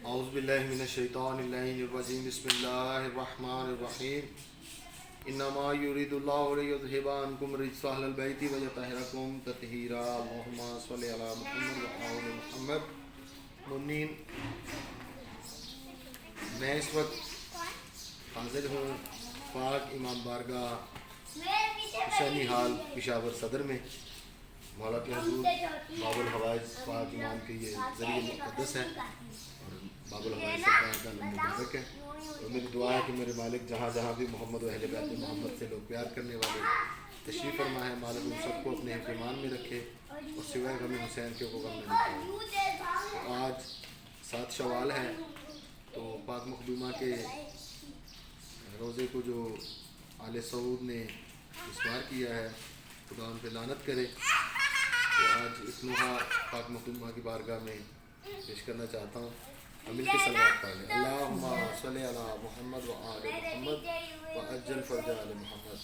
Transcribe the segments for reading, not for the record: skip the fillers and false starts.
اعوذ باللہ من الشیطان الرجیم بسم اللہ الرحمن الرحیم انما یرید اللہ لیذھب عنکم الرجس اہل البیت ویطہرکم تطہیرا اللہم صل علی محمد وآل محمد۔ منین، میں اس وقت حاضر ہوں پاک امام بارگاہ حسینی ہال پشاور صدر میں۔ مولا کے حضور باب الحوائج پاک امام کے یہ ذریعہ مقدس ہیں اور باب الحوائج سرکار کا نام مبارک ہے، اور میری دعا ہے کہ میرے مالک جہاں جہاں بھی محمد و اہل بیت محمد سے لوگ پیار کرنے والے تشریف فرما ہے، مالک ان سب کو اپنے ایمان میں رکھے اور سوائے غم حسین کے کو غم نہ نکالے۔ آج 7 شوال ہے تو پاک مخدومہ کے روزے کو جو آل سعود نے استوار کیا ہے، خدا ان پہ لعنت کرے، تو آج اس نوحہ پاک مخدومہ کی بارگاہ میں پیش کرنا چاہتا ہوں۔ ہم مل کے صلوات پڑھ لیں۔ اللہم صلی علی محمد و آل محمد وعجل فرج آل محمد۔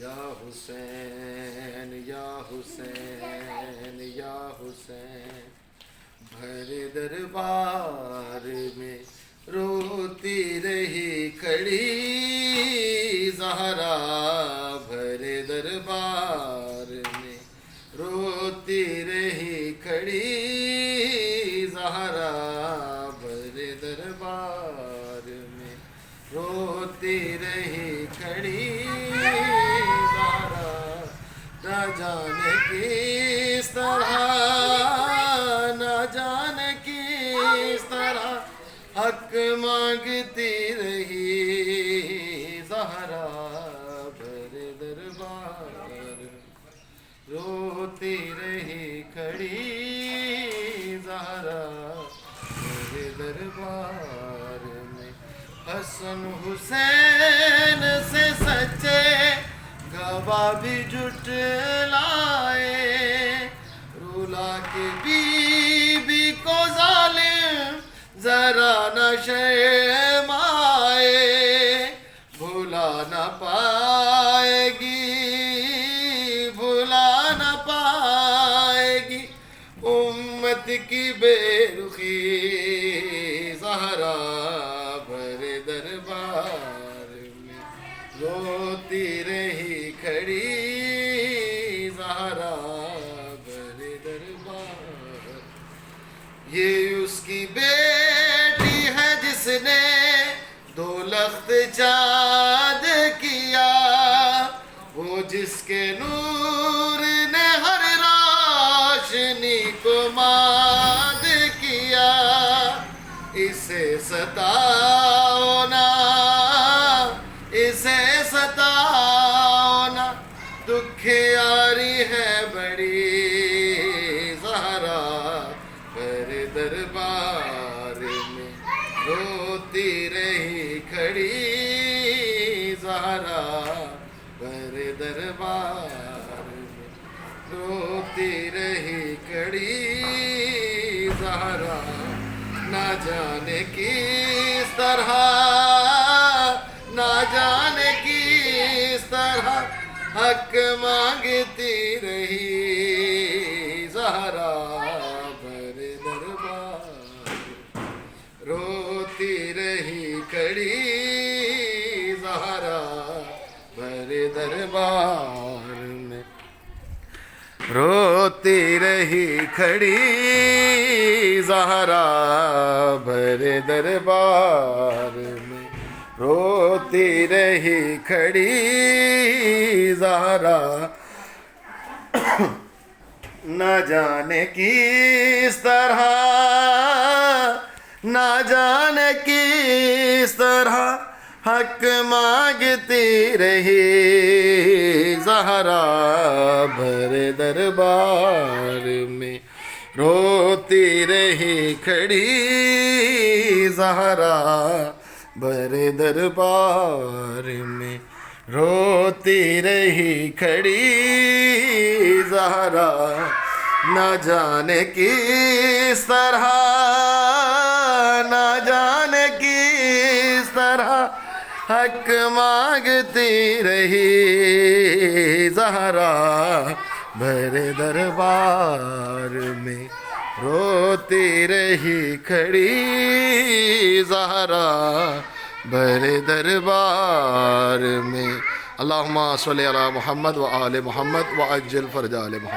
یا حسین یا حسین یا حسین، بھر دربار میں روتی رہی کھڑی زہرا، بھر دربار میں روتی رہی کھڑی زہرا، بھر دربار میں روتی رہی کھڑی زہرا، نہ جانے کس طرح، نہ جانے کس طرح حق مانگتی رہی زہرا، بھر دربار روتی رہی کھڑی زہرا، بھر دربار میں حسن حسین سے سچے گواہ بھی جھٹ لائے، رولا کے بی بی کو ظالم ذرا نہ شرمائے، بھلا نہ پائے گی، بھلا نہ پائے گی امت کی بے رخی زہرا، بھر دربار میں روتی رہی کھڑی زہرا، بھر دربار۔ یہ اس کی بیٹی ہے جس نے 2 لخت چاند کیا، وہ جس کے نور نے ہر روشنی کو ماد کیا، اسے ستاؤ نا، اسے ستاؤ نا، دکھیاری ہے بڑی زہرا، بھر دربار میں روتی رہی کھڑی زہرا، بھر دربار میں روتی رہی کھڑی زہرا، نہ جانے کس طرح، نہ جانے کس طرح حق مانگتی رہی زہرا، بھر دربار روتی رہی کھڑی زہرا، بھر دربار میں روتی رہی کھڑی زہرا، بھر دربار میں روتی رہی کھڑی زہرا، نہ جانے کس طرح، نہ جانے کس طرح حق مانگتی رہی زہرا، بھر دربار میں روتی رہی کھڑی زہرا، بھر دربار میں روتی رہی کھڑی زہرا، نہ جانے کس طرح، نہ جانے کس طرح حق مانگتی رہی زہرا، بھر دربار میں روتی رہی کھڑی زہرا بڑے دربار میں۔ اللہم صلی علی محمد و آل محمد و عجل فرج آل محمد۔